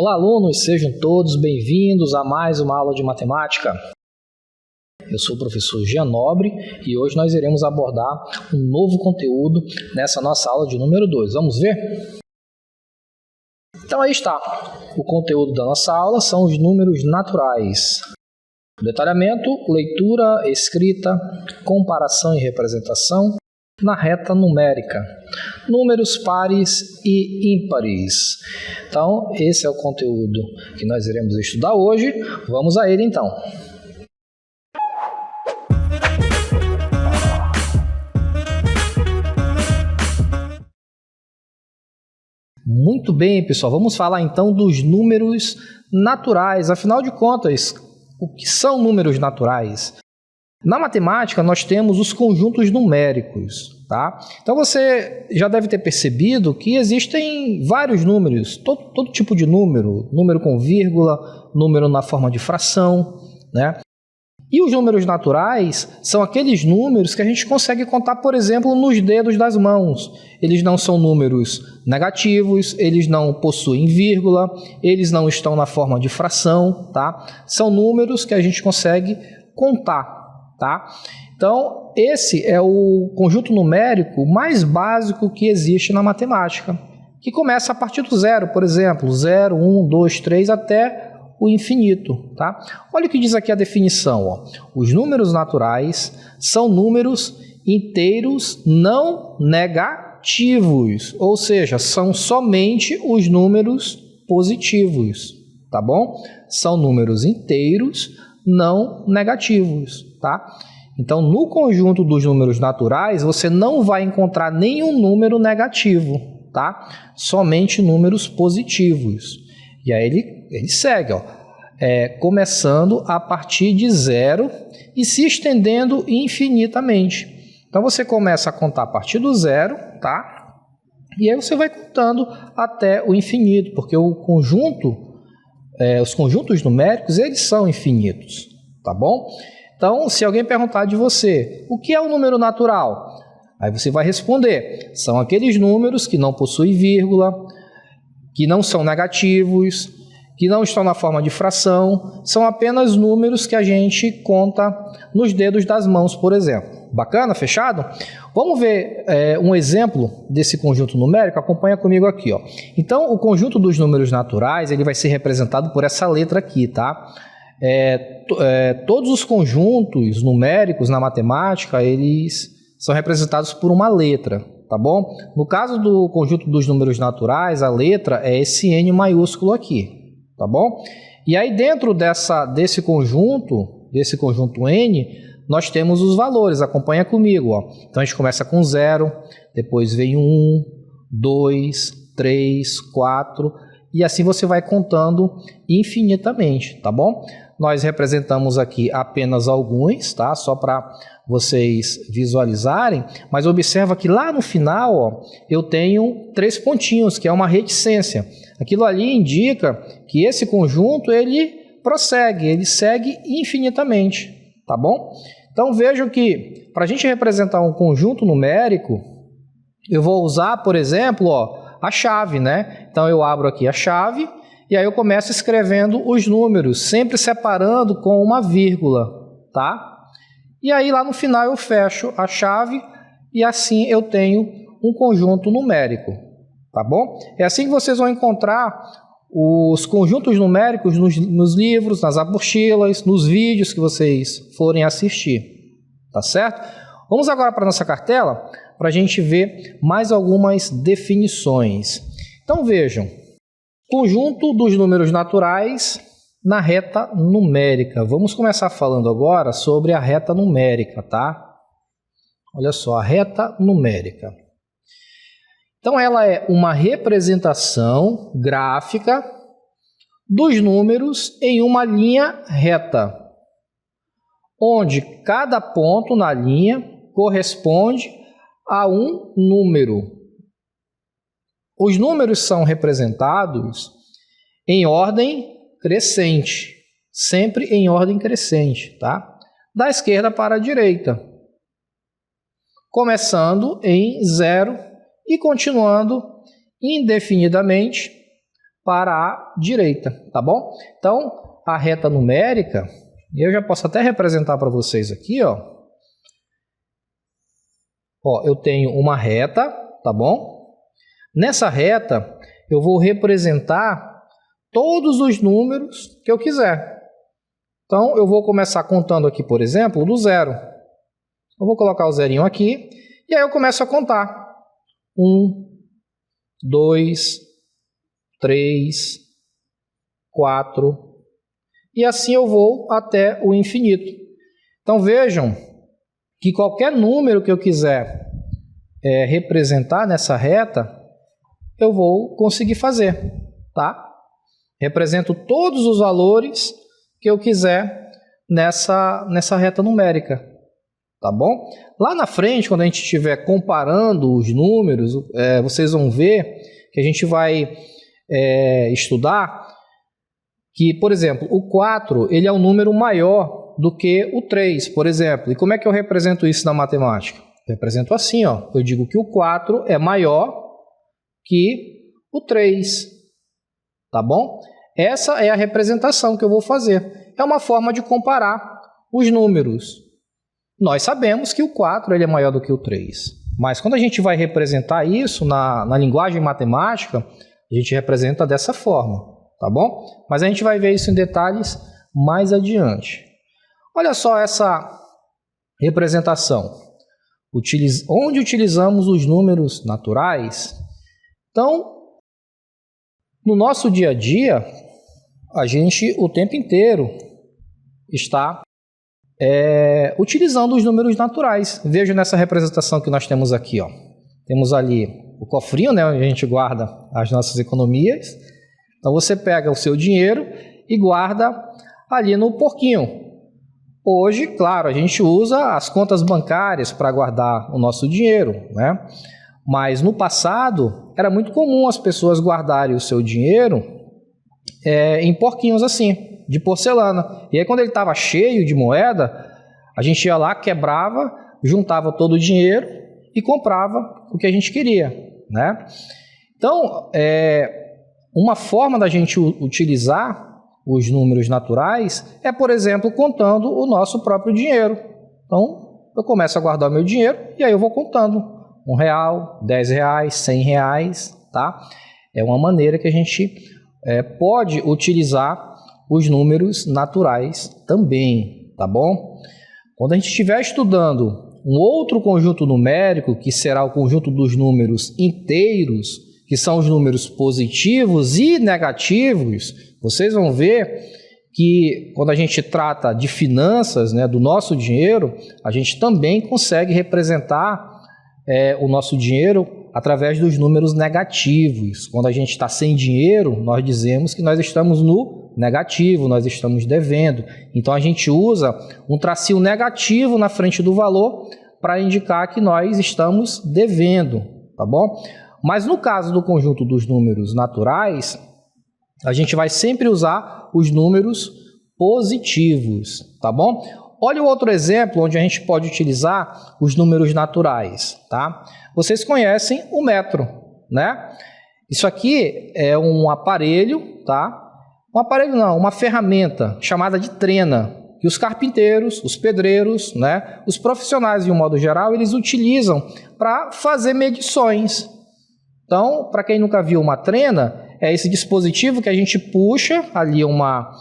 Olá, alunos, sejam todos bem-vindos a mais uma aula de matemática. Eu sou o professor Jean Nobre e hoje nós iremos abordar um novo conteúdo nessa nossa aula de número 2. Vamos ver? Então aí está. O conteúdo da nossa aula são os números naturais. Detalhamento, leitura, escrita, comparação e representação na reta numérica. Números pares e ímpares. Então, esse é o conteúdo que nós iremos estudar hoje. Vamos a ele então. Muito bem, pessoal. Vamos falar então dos números naturais. Afinal de contas, o que são números naturais? Na matemática, nós temos os conjuntos numéricos, tá? Então, você já deve ter percebido que existem vários números, todo tipo de número, número com vírgula, número na forma de fração, né? E os números naturais são aqueles números que a gente consegue contar, por exemplo, nos dedos das mãos. Eles não são números negativos, eles não possuem vírgula, eles não estão na forma de fração, tá? São números que a gente consegue contar. Tá? Então, esse é o conjunto numérico mais básico que existe na matemática, que começa a partir do zero, por exemplo, 0, 1, 2, 3 até o infinito. Tá? Olha o que diz aqui a definição. Ó. Os números naturais são números inteiros não negativos, ou seja, são somente os números positivos. Tá bom? São números inteiros não negativos, tá? Então, no conjunto dos números naturais, você não vai encontrar nenhum número negativo, tá? Somente números positivos. E aí ele segue, ó, começando a partir de zero e se estendendo infinitamente. Então, você começa a contar a partir do zero, tá? E aí você vai contando até o infinito, porque o conjunto os conjuntos numéricos, eles são infinitos, tá bom? Então, se alguém perguntar de você, o que é um número natural? Aí você vai responder, são aqueles números que não possuem vírgula, que não são negativos, que não estão na forma de fração, são apenas números que a gente conta nos dedos das mãos, por exemplo. Bacana? Fechado? Vamos ver um exemplo desse conjunto numérico? Acompanha comigo aqui. Ó. Então, o conjunto dos números naturais ele vai ser representado por essa letra aqui, tá? Todos os conjuntos numéricos na matemática, eles são representados por uma letra, tá bom? No caso do conjunto dos números naturais, a letra é esse N maiúsculo aqui, tá bom? E aí, dentro desse conjunto N, nós temos os valores, acompanha comigo. Ó. Então, a gente começa com 0, depois vem 1, 2, 3, 4, e assim você vai contando infinitamente, tá bom? Nós representamos aqui apenas alguns, tá? Só para vocês visualizarem, mas observa que lá no final, ó, eu tenho 3 pontinhos, que é uma reticência. Aquilo ali indica que esse conjunto, ele prossegue, ele segue infinitamente, tá bom? Então, vejam que, para a gente representar um conjunto numérico, eu vou usar, por exemplo, ó, a chave, né? Então, eu abro aqui a chave e aí eu começo escrevendo os números, sempre separando com uma vírgula, tá? E aí, lá no final, eu fecho a chave e assim eu tenho um conjunto numérico, tá bom? É assim que vocês vão encontrar os conjuntos numéricos nos livros, nas apostilas, nos vídeos que vocês forem assistir, tá certo? Vamos agora para a nossa cartela para a gente ver mais algumas definições. Então vejam, conjunto dos números naturais na reta numérica. Vamos começar falando agora sobre a reta numérica, tá? Olha só, a reta numérica. Então, ela é uma representação gráfica dos números em uma linha reta, onde cada ponto na linha corresponde a um número. Os números são representados em ordem crescente, sempre em ordem crescente, tá? Da esquerda para a direita, começando em 0 e continuando indefinidamente para a direita, tá bom? Então, a reta numérica, eu já posso até representar para vocês aqui, ó. Ó, eu tenho uma reta, tá bom? Nessa reta, eu vou representar todos os números que eu quiser. Então, eu vou começar contando aqui, por exemplo, do zero. Eu vou colocar o zerinho aqui, e aí eu começo a contar. 1, 2, 3, 4, e assim eu vou até o infinito. Então vejam que qualquer número que eu quiser representar nessa reta, eu vou conseguir fazer, tá? Represento todos os valores que eu quiser nessa reta numérica, tá bom? Lá na frente, quando a gente estiver comparando os números, vocês vão ver que a gente vai estudar que, por exemplo, o 4 ele é um número maior do que o 3, por exemplo. E como é que eu represento isso na matemática? Eu represento assim, ó. Eu digo que o 4 é maior que o 3, tá bom? Essa é a representação que eu vou fazer. É uma forma de comparar os números. Nós sabemos que o 4 ele é maior do que o 3, mas quando a gente vai representar isso na linguagem matemática, a gente representa dessa forma, tá bom? Mas a gente vai ver isso em detalhes mais adiante. Olha só essa representação, onde utilizamos os números naturais. Então, no nosso dia a dia, a gente o tempo inteiro está utilizando os números naturais. Veja nessa representação que nós temos aqui, ó. Temos ali o cofrinho, né, onde a gente guarda as nossas economias. Então você pega o seu dinheiro e guarda ali no porquinho. Hoje, claro, a gente usa as contas bancárias para guardar o nosso dinheiro, né? Mas no passado era muito comum as pessoas guardarem o seu dinheiro em porquinhos assim, de porcelana. E aí quando ele estava cheio de moeda, a gente ia lá, quebrava, juntava todo o dinheiro e comprava o que a gente queria, né? Então, uma forma da gente utilizar os números naturais é, por exemplo, contando o nosso próprio dinheiro. Então, eu começo a guardar o meu dinheiro e aí eu vou contando R$1, R$10, R$100, tá? É uma maneira que a gente pode utilizar os números naturais também, tá bom? Quando a gente estiver estudando um outro conjunto numérico, que será o conjunto dos números inteiros, que são os números positivos e negativos, vocês vão ver que quando a gente trata de finanças, né, do nosso dinheiro, a gente também consegue representar o nosso dinheiro através dos números negativos. Quando a gente está sem dinheiro, nós dizemos que nós estamos no negativo, nós estamos devendo. Então a gente usa um tracinho negativo na frente do valor para indicar que nós estamos devendo, tá bom? Mas no caso do conjunto dos números naturais, a gente vai sempre usar os números positivos, tá bom? Olha o outro exemplo onde a gente pode utilizar os números naturais, tá? Vocês conhecem o metro, né? Isso aqui é um aparelho, tá? Um aparelho não, uma ferramenta chamada de trena, que os carpinteiros, os pedreiros, né, os profissionais de um modo geral, eles utilizam para fazer medições. Então, para quem nunca viu uma trena, é esse dispositivo que a gente puxa ali uma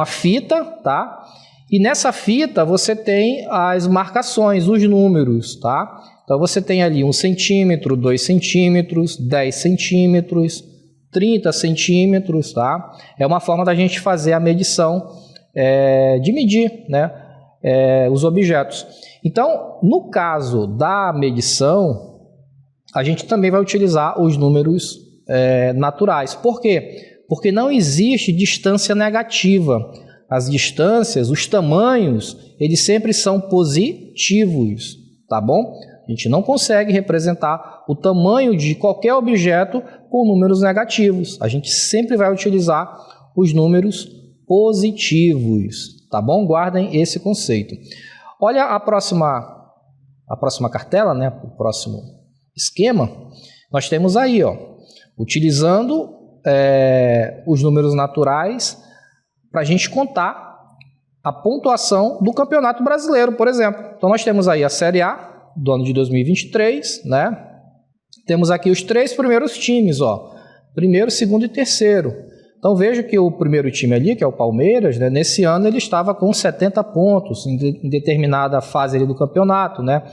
fita, tá? E nessa fita você tem as marcações, os números, tá? Então você tem ali 1 centímetro, 2 centímetros, 10 centímetros, 30 centímetros, tá? É uma forma da gente fazer a medição, de medir, né, os objetos. Então, no caso da medição, a gente também vai utilizar os números naturais. Por quê? Porque não existe distância negativa. As distâncias, os tamanhos, eles sempre são positivos, tá bom? A gente não consegue representar o tamanho de qualquer objeto com números negativos. A gente sempre vai utilizar os números positivos, tá bom? Guardem esse conceito. Olha a próxima cartela, né? O próximo esquema. Nós temos aí, ó, utilizando os números naturais para a gente contar a pontuação do Campeonato Brasileiro, por exemplo. Então, nós temos aí a Série A do ano de 2023, né? Temos aqui os 3 primeiros times, ó. Primeiro, segundo e terceiro. Então, veja que o primeiro time ali, que é o Palmeiras, né? Nesse ano ele estava com 70 pontos em determinada fase ali do campeonato, né?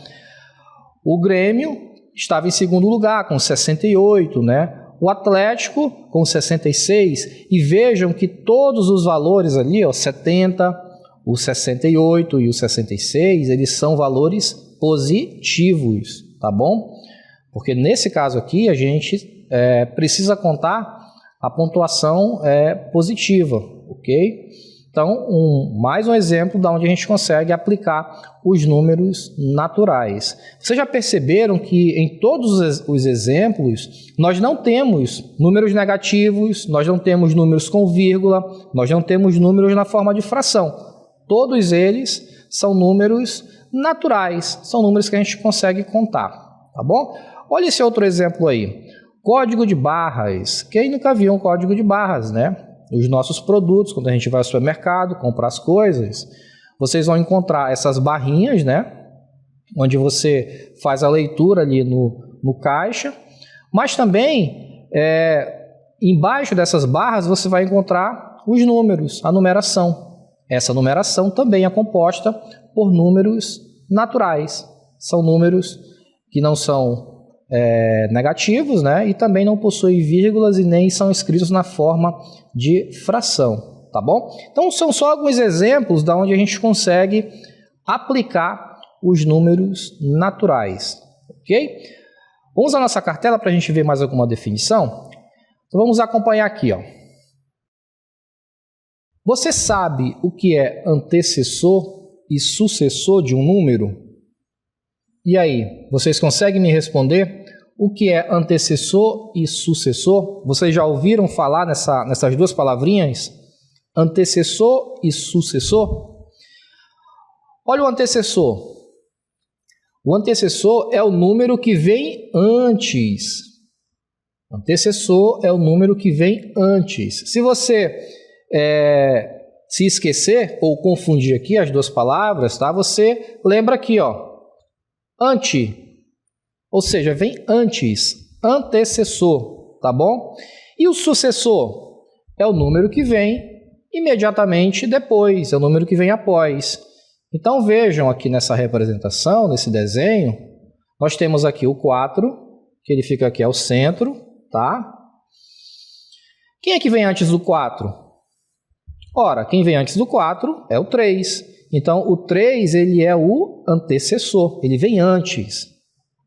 O Grêmio estava em segundo lugar, com 68, né? O Atlético com 66. E vejam que todos os valores ali, ó, 70, o 68 e o 66, eles são valores positivos, tá bom? Porque nesse caso aqui a gente precisa contar a pontuação positiva, ok? Então, mais um exemplo de onde a gente consegue aplicar os números naturais. Vocês já perceberam que em todos os exemplos nós não temos números negativos, nós não temos números com vírgula, nós não temos números na forma de fração. Todos eles são números naturais, são números que a gente consegue contar, tá bom? Olha esse outro exemplo aí, código de barras. Quem nunca viu um código de barras, né? Os nossos produtos, quando a gente vai ao supermercado, comprar as coisas, vocês vão encontrar essas barrinhas, né? Onde você faz a leitura ali no caixa, mas também embaixo dessas barras você vai encontrar os números, a numeração. Essa numeração também é composta por números naturais. São números que não são negativos, né? E também não possuem vírgulas e nem são escritos na forma de fração, tá bom? Então, são só alguns exemplos de onde a gente consegue aplicar os números naturais, ok? Vamos à nossa cartela para a gente ver mais alguma definição? Então, vamos acompanhar aqui, ó. Você sabe o que é antecessor e sucessor de um número? E aí, vocês conseguem me responder o que é antecessor e sucessor? Vocês já ouviram falar nessas duas palavrinhas? Antecessor e sucessor? Olha o antecessor. O antecessor é o número que vem antes. Antecessor é o número que vem antes. Se você se esquecer ou confundir aqui as duas palavras, tá? Você lembra aqui, ó, ante, ou seja, vem antes, antecessor, tá bom? E o sucessor é o número que vem imediatamente depois, é o número que vem após. Então vejam aqui nessa representação, nesse desenho, nós temos aqui o 4, que ele fica aqui ao centro, tá? Quem é que vem antes do 4? Ora, quem vem antes do 4 é o 3. Então, o 3 ele é o antecessor, ele vem antes,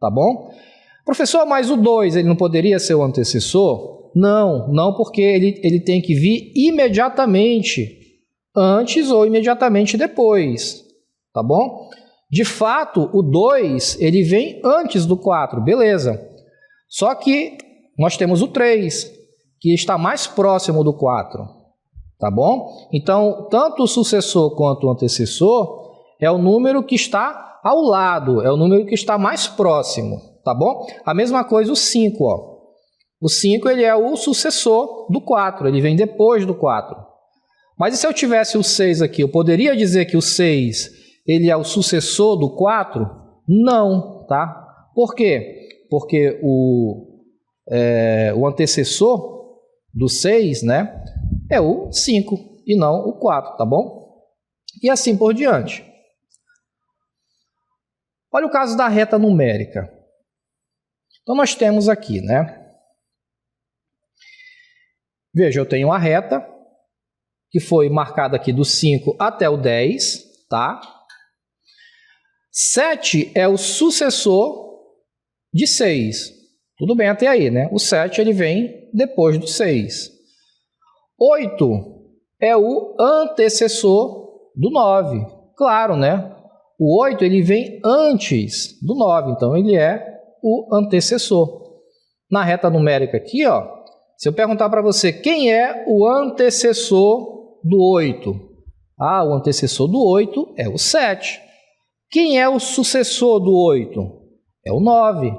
tá bom? Professor, mas o 2 ele não poderia ser o antecessor? Não, porque ele tem que vir imediatamente antes ou imediatamente depois, tá bom? De fato, o 2 ele vem antes do 4, beleza. Só que nós temos o 3, que está mais próximo do 4. Tá bom? Então, tanto o sucessor quanto o antecessor é o número que está ao lado, é o número que está mais próximo, tá bom? A mesma coisa o 5, ó. O 5 ele é o sucessor do 4, ele vem depois do 4. Mas e se eu tivesse o 6 aqui, eu poderia dizer que o 6 ele é o sucessor do 4? Não, tá? Por quê? Porque o antecessor do 6, né? É o 5 e não o 4, tá bom? E assim por diante. Olha o caso da reta numérica. Então, nós temos aqui, né? Veja, eu tenho uma reta que foi marcada aqui do 5 até o 10, tá? 7 é o sucessor de 6. Tudo bem até aí, né? O 7 ele vem depois do 6. 8 é o antecessor do 9. Claro, né? O 8 ele vem antes do 9, então ele é o antecessor. Na reta numérica aqui, ó, se eu perguntar para você quem é o antecessor do 8? Ah, o antecessor do 8 é o 7. Quem é o sucessor do 8? É o 9,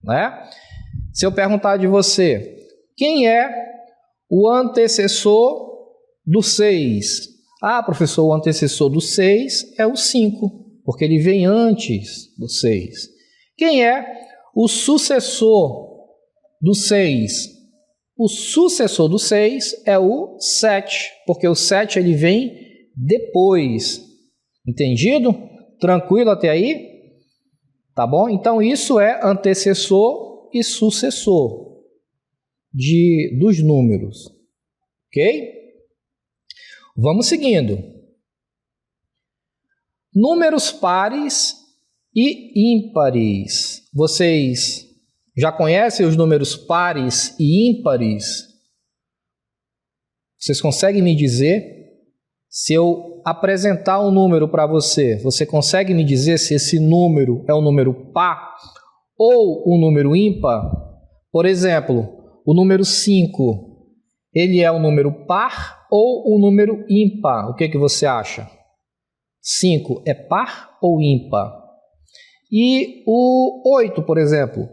né? Se eu perguntar de você, Quem é o antecessor do 6? Ah, professor, o antecessor do 6 é o 5, porque ele vem antes do 6. Quem é o sucessor do 6? O sucessor do 6 é o 7, porque o 7 ele vem depois. Entendido? Tranquilo até aí? Tá bom? Então isso é antecessor e sucessor dos números. Ok? Vamos seguindo. Números pares e ímpares. Vocês já conhecem os números pares e ímpares? Vocês conseguem me dizer? Se eu apresentar um número para você, você consegue me dizer se esse número é um número par ou um número ímpar? Por exemplo, o número 5, ele é um número par ou um número ímpar? O que você acha? 5 é par ou ímpar? E o 8, por exemplo?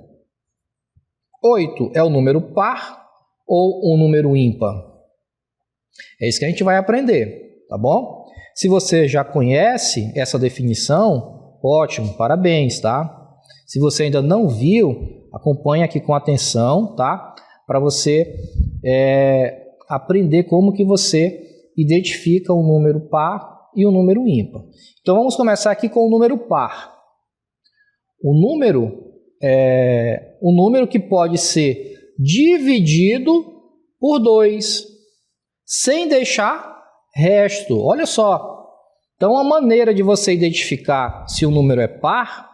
8 é um número par ou um número ímpar? É isso que a gente vai aprender. Tá bom? Se você já conhece essa definição, ótimo, parabéns, tá? Se você ainda não viu, acompanhe aqui com atenção, tá? Para você aprender como que você identifica um número par e um número ímpar. Então vamos começar aqui com o número par. O número é um número que pode ser dividido por 2, sem deixar resto. Olha só. Então, a maneira de você identificar se o número é par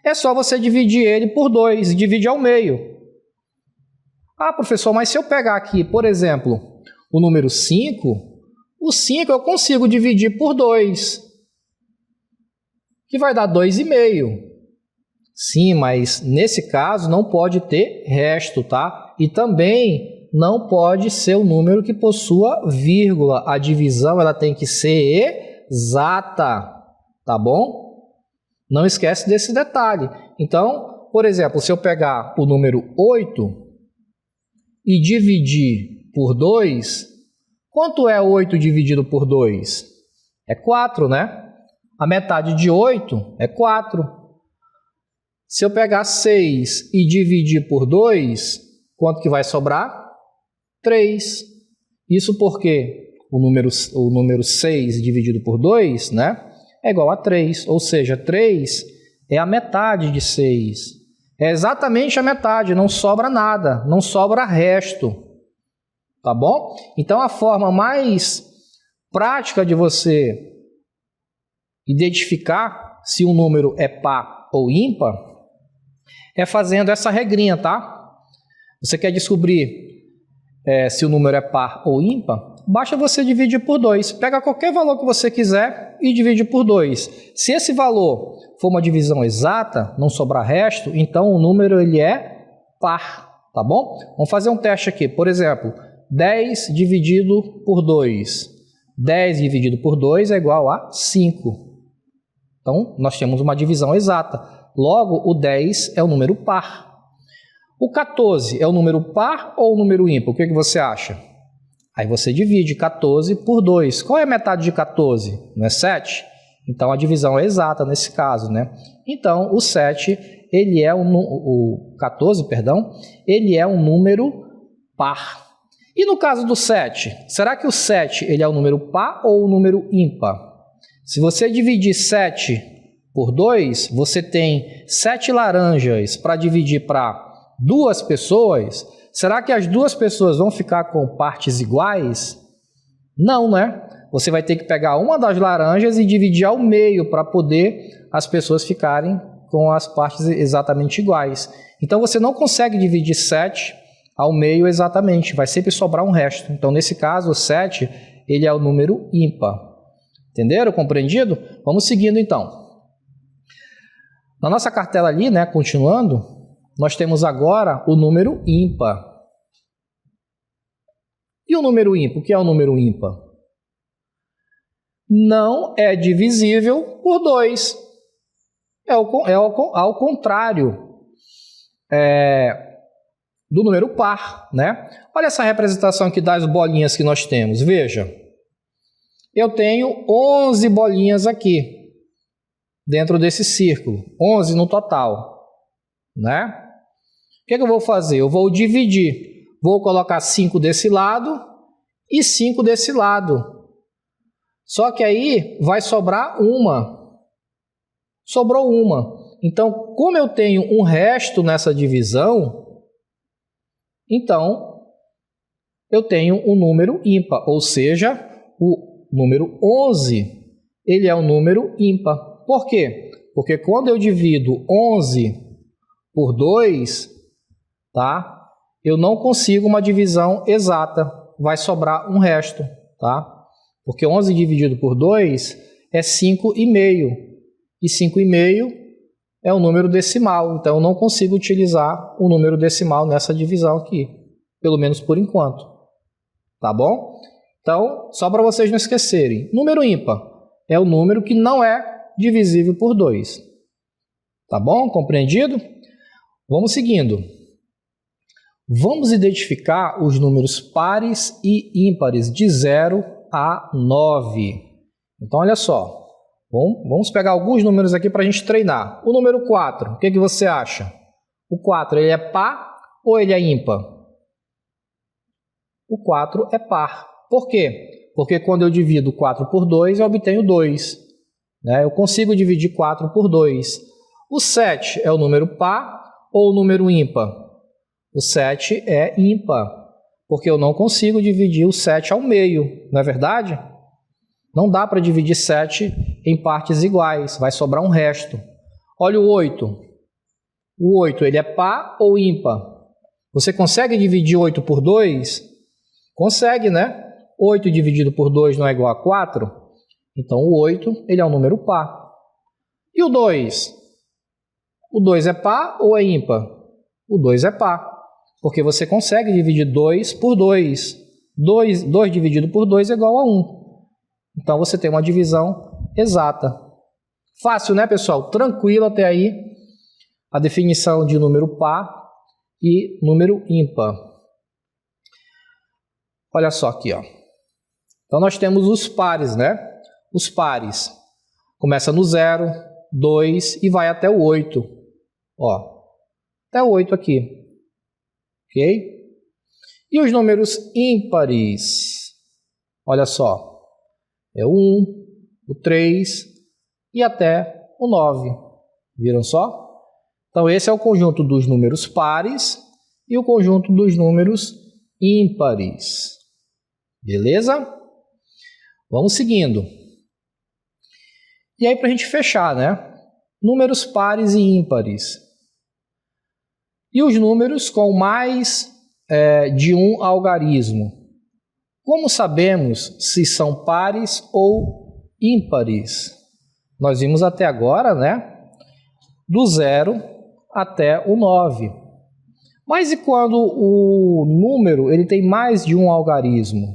é só você dividir ele por 2, dividir ao meio. Ah, professor, mas se eu pegar aqui, por exemplo, o número 5, o 5 eu consigo dividir por 2, que vai dar 2,5. Sim, mas nesse caso não pode ter resto, tá? E também não pode ser um número que possua vírgula. A divisão ela tem que ser exata, tá bom? Não esquece desse detalhe. Então, por exemplo, se eu pegar o número 8 e dividir por 2, quanto é 8 dividido por 2? É 4, né? A metade de 8 é 4. Se eu pegar 6 e dividir por 2, quanto que vai sobrar? 3. Isso porque o número 6 dividido por 2, né, é igual a 3. Ou seja, 3 é a metade de 6. É exatamente a metade, não sobra nada, não sobra resto. Tá bom? Então, a forma mais prática de você identificar se um número é par ou ímpar é fazendo essa regrinha, tá? Você quer descobrir se o número é par ou ímpar, basta você dividir por 2. Pega qualquer valor que você quiser e divide por 2. Se esse valor for uma divisão exata, não sobrar resto, então o número ele é par, tá bom? Vamos fazer um teste aqui. Por exemplo, 10 dividido por 2. 10 dividido por 2 é igual a 5. Então, nós temos uma divisão exata. Logo, o 10 é o número par. O 14 é o número par ou o número ímpar? O que você acha? Aí você divide 14 por 2. Qual é a metade de 14? Não é 7? Então a divisão é exata nesse caso, né? Então o 7, ele é o 14, perdão, ele é um número par. E no caso do 7, será que o 7 ele é um número par ou um número ímpar? Se você dividir 7 por 2, você tem 7 laranjas para dividir para 2 pessoas. Será que as 2 pessoas vão ficar com partes iguais? Não, né? Você vai ter que pegar uma das laranjas e dividir ao meio para poder as pessoas ficarem com as partes exatamente iguais. Então você não consegue dividir 7 ao meio exatamente, vai sempre sobrar um resto. Então nesse caso o 7 ele é o número ímpar. Entenderam? Compreendido? Vamos seguindo então. Na nossa cartela ali, né, continuando, nós temos agora o número ímpar. E o número ímpar? O que é o número ímpar? Não é divisível por 2. Ao contrário. do número par, né? Olha essa representação aqui das bolinhas que nós temos. Veja, eu tenho 11 bolinhas aqui, dentro desse círculo. 11 no total, né? O que eu vou fazer? Eu vou dividir. Vou colocar 5 desse lado e 5 desse lado. Só que aí vai sobrar uma. Sobrou uma. Então, como eu tenho um resto nessa divisão, então eu tenho um número ímpar, ou seja, o número 11, ele é um número ímpar. Por quê? Porque quando eu divido 11 por 2, tá? Eu não consigo uma divisão exata, vai sobrar um resto, tá? Porque 11 dividido por 2 é 5,5, e 5,5 é um número decimal, então eu não consigo utilizar o número decimal nessa divisão aqui, pelo menos por enquanto, tá bom? Então, só para vocês não esquecerem, número ímpar é o número que não é divisível por 2, tá bom? Compreendido? Vamos seguindo. Vamos identificar os números pares e ímpares de 0 a 9. Então, olha só. Bom, vamos pegar alguns números aqui para a gente treinar. O número 4, o que você acha? O 4, ele é par ou ele é ímpar? O 4 é par. Por quê? Porque quando eu divido 4 por 2, eu obtenho 2. Né? Eu consigo dividir 4 por 2. O 7 é o número par ou o número ímpar? O 7 é ímpar, porque eu não consigo dividir o 7 ao meio, não é verdade? Não dá para dividir 7 em partes iguais, vai sobrar um resto. Olha o 8. O 8, ele é par ou ímpar? Você consegue dividir 8 por 2? Consegue, né? 8 dividido por 2 não é igual a 4? Então, o 8, ele é um número par. E o 2? O 2 é par ou é ímpar? O 2 é par, porque você consegue dividir 2 por 2. 2 dividido por 2 é igual a 1. Então, você tem uma divisão exata. Fácil, né, pessoal? Tranquilo até aí a definição de número par e número ímpar. Olha só aqui, ó. Então, nós temos os pares, né? Os pares. Começa no 0, 2 e vai até o 8. Ó, até o 8 aqui. Ok? E os números ímpares? Olha só. É o 1, o 3 e até o 9. Viram só? Então, esse é o conjunto dos números pares e o conjunto dos números ímpares. Beleza? Vamos seguindo. E aí, para a gente fechar, né? Números pares e ímpares. E os números com mais de um algarismo. Como sabemos se são pares ou ímpares? Nós vimos até agora, né? Do 0 até o 9. Mas e quando o número ele tem mais de um algarismo?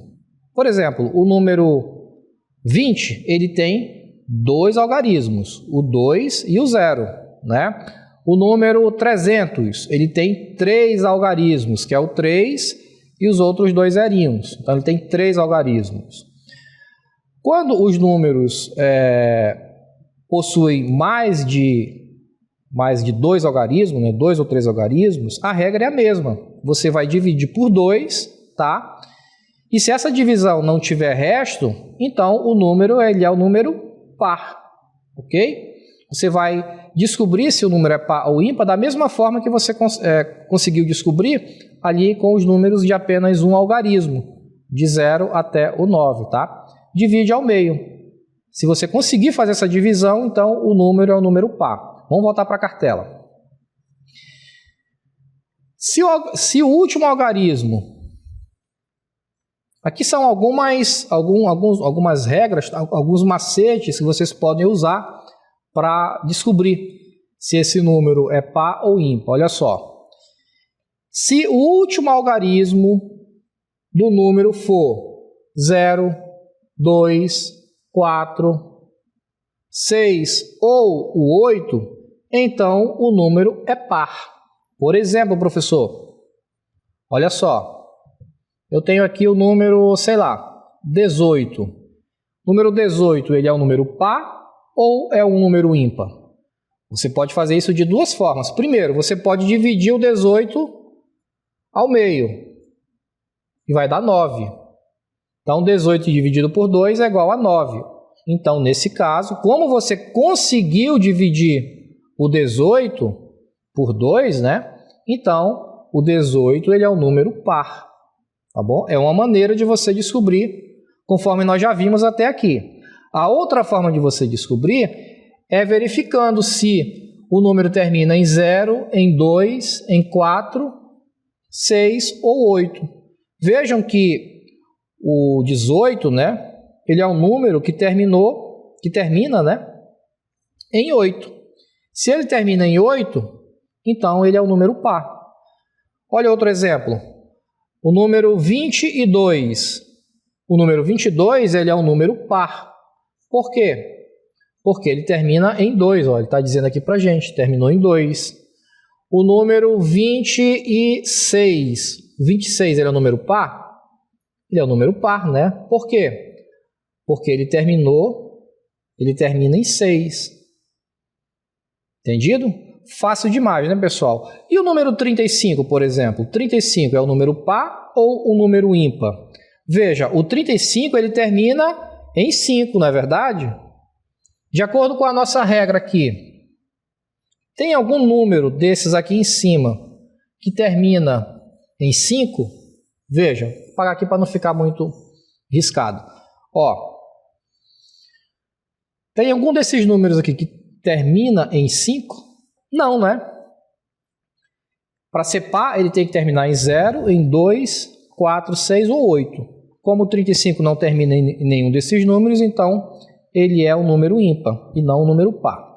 Por exemplo, o número 20, ele tem 2 algarismos, o 2 e o 0, né? O número 300, ele tem 3 algarismos, que é o 3 e os outros 2 zerinhos. Então, ele tem 3 algarismos. Quando os números possuem mais de 2 algarismos, né, 2 ou 3 algarismos, a regra é a mesma. Você vai dividir por 2, tá? E se essa divisão não tiver resto, então o número ele é o número par, ok? Você vai descobrir se o número é par ou ímpar da mesma forma que você conseguiu descobrir ali com os números de apenas um algarismo, de 0 até o 9, tá? Divide ao meio. Se você conseguir fazer essa divisão, então o número é o número par. Vamos voltar para a cartela. Se o último algarismo... Aqui são algumas regras, alguns macetes que vocês podem usar para descobrir se esse número é par ou ímpar. Olha só. Se o último algarismo do número for 0, 2, 4, 6 ou o 8, então o número é par. Por exemplo, professor, Olha só, eu tenho aqui o número, sei lá, 18. O número 18, ele é um número par ou é um número ímpar? Você pode fazer isso de duas formas. Primeiro, você pode dividir o 18 ao meio e vai dar 9. Então, 18 dividido por 2 é igual a 9. Então, nesse caso, como você conseguiu dividir o 18 por 2, né? Então, o 18 ele é um número par, tá bom? É uma maneira de você descobrir, conforme nós já vimos até aqui. A outra forma de você descobrir é verificando se o número termina em 0, em 2, em 4, 6 ou 8. Vejam que o 18, né, ele é um número que termina, né, em 8. Se ele termina em 8, então ele é um número par. Olha outro exemplo. O número 22. O número 22 ele é um número par. Por quê? Porque ele termina em 2. Ó, ele está dizendo aqui para a gente, terminou em 2. O número 26. 26 ele é um número par? Ele é um número par, né? Por quê? Porque ele termina em 6. Entendido? Fácil demais, né, pessoal? E o número 35, por exemplo? 35 é um número par ou um número ímpar? Veja, o 35 ele termina em 5, não é verdade? De acordo com a nossa regra aqui, tem algum número desses aqui em cima que termina em 5? Veja, vou apagar aqui para não ficar muito riscado. Ó, tem algum desses números aqui que termina em 5? Não, né? Para ser par, ele tem que terminar em 0, em 2, 4, 6 ou 8. Como o 35 não termina em nenhum desses números, então ele é um número ímpar e não um número par.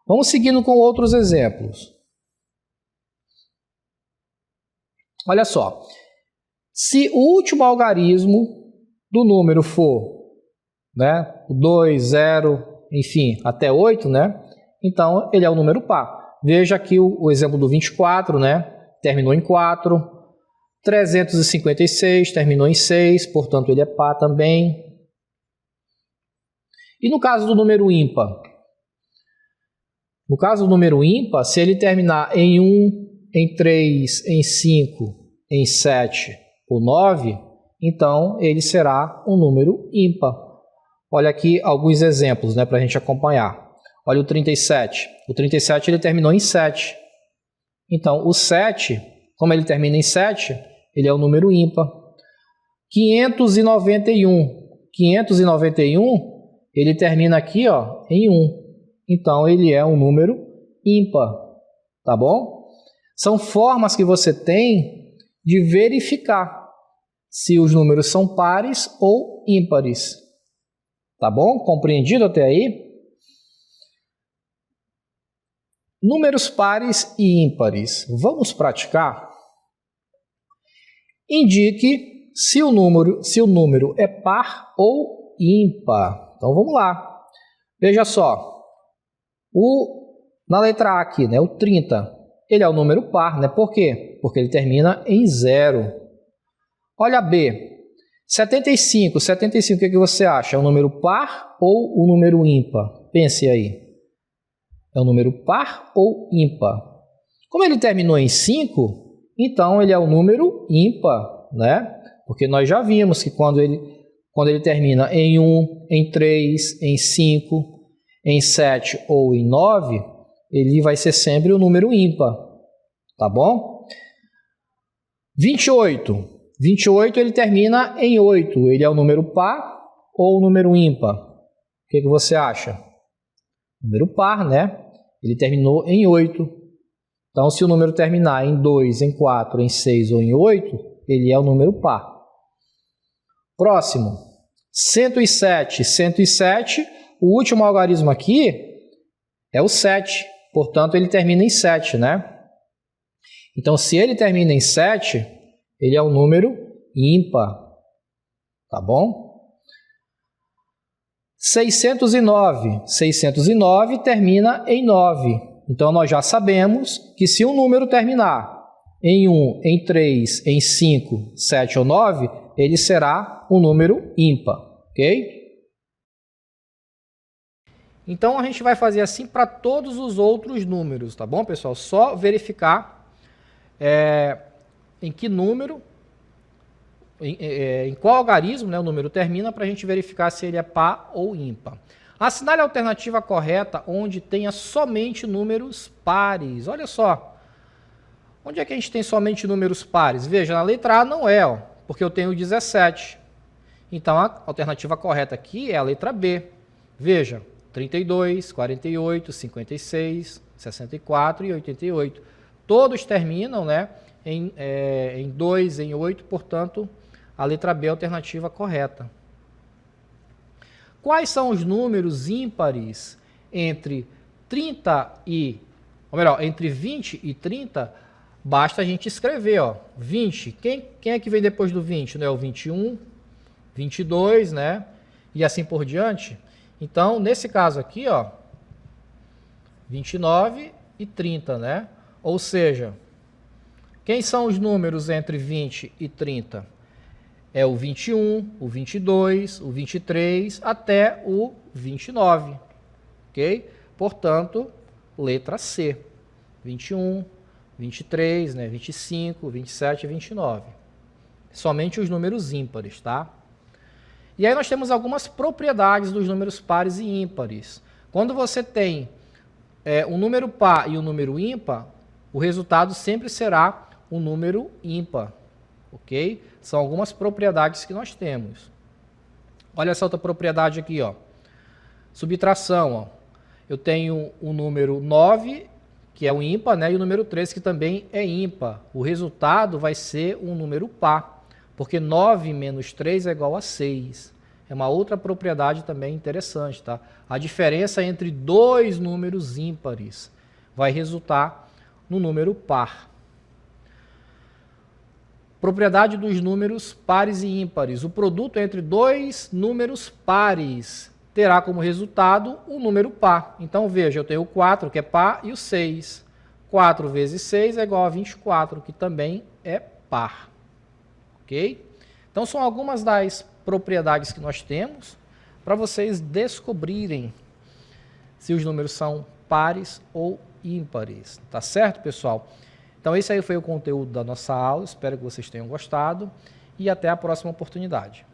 Vamos seguindo com outros exemplos. Olha só. Se o último algarismo do número for, né, 2, 0, enfim, até 8, né, então ele é um número par. Veja aqui o exemplo do 24, né, terminou em 4. 356 terminou em 6, portanto ele é par também. E no caso do número ímpar? No caso do número ímpar, se ele terminar em 1, em 3, em 5, em 7 ou 9, então ele será um número ímpar. Olha aqui alguns exemplos, né, para a gente acompanhar. Olha o 37. O 37 ele terminou em 7. Então o 7, como ele termina em 7, ele é um número ímpar. 591. 591 ele termina aqui, ó, em 1. Então, ele é um número ímpar, tá bom? São formas que você tem de verificar se os números são pares ou ímpares, tá bom? Compreendido até aí? Números pares e ímpares. Vamos praticar? Indique se o número é par ou ímpar. Então, vamos lá. Veja só. Na letra A aqui, né, o 30, ele é um número par, né? Por quê? Porque ele termina em 0. Olha B. 75. 75, o que você acha? É um número par ou um número ímpar? Pense aí. É um número par ou ímpar? Como ele terminou em 5, então ele é um número ímpar, né? Porque nós já vimos que quando ele termina em 1, em 3, em 5, em 7 ou em 9, ele vai ser sempre um número ímpar, tá bom? 28. 28 ele termina em 8, ele é um número par ou um número ímpar? O que você acha? Número par, né? Ele terminou em 8. Então, se o número terminar em 2, em 4, em 6 ou em 8, ele é um número par. Próximo. 107. 107, o último algarismo aqui é o 7. Portanto, ele termina em 7, né? Então, se ele termina em 7, ele é um número ímpar. Tá bom? 609. 609 termina em 9. Então, nós já sabemos que se um número terminar em 1, em 3, em 5, 7 ou 9, ele será um número ímpar, ok? Então, a gente vai fazer assim para todos os outros números, tá bom, pessoal? Só verificar em que número, em qual algarismo, né, o número termina, para a gente verificar se ele é par ou ímpar. Assinale a alternativa correta onde tenha somente números pares. Olha só. Onde é que a gente tem somente números pares? Veja, na letra A não é, ó, porque eu tenho 17. Então, a alternativa correta aqui é a letra B. Veja, 32, 48, 56, 64 e 88. Todos terminam, né, em 2, em 8, portanto, a letra B é a alternativa correta. Quais são os números ímpares entre 30 e, ou melhor, entre 20 e 30? Basta a gente escrever, ó, 20. Quem é que vem depois do 20? Né? O 21, 22, né? E assim por diante. Então, nesse caso aqui, ó, 29 e 30, né? Ou seja, quem são os números entre 20 e 30? É o 21, o 22, o 23 até o 29, ok? Portanto, letra C, 21, 23, né, 25, 27 e 29. Somente os números ímpares, tá? E aí nós temos algumas propriedades dos números pares e ímpares. Quando você tem um número par e um número ímpar, o resultado sempre será um número ímpar, ok? São algumas propriedades que nós temos. Olha essa outra propriedade aqui, ó. Subtração, ó. Eu tenho o número 9, que é o ímpar, né? E o número 3, que também é ímpar. O resultado vai ser um número par, porque 9 menos 3 é igual a 6. É uma outra propriedade também interessante, tá? A diferença entre dois números ímpares vai resultar no número par. Propriedade dos números pares e ímpares. O produto entre dois números pares terá como resultado um número par. Então, veja, eu tenho o 4, que é par, e o 6. 4 vezes 6 é igual a 24, que também é par. Ok? Então, são algumas das propriedades que nós temos para vocês descobrirem se os números são pares ou ímpares. Tá certo, pessoal? Então, esse aí foi o conteúdo da nossa aula. Espero que vocês tenham gostado e até a próxima oportunidade.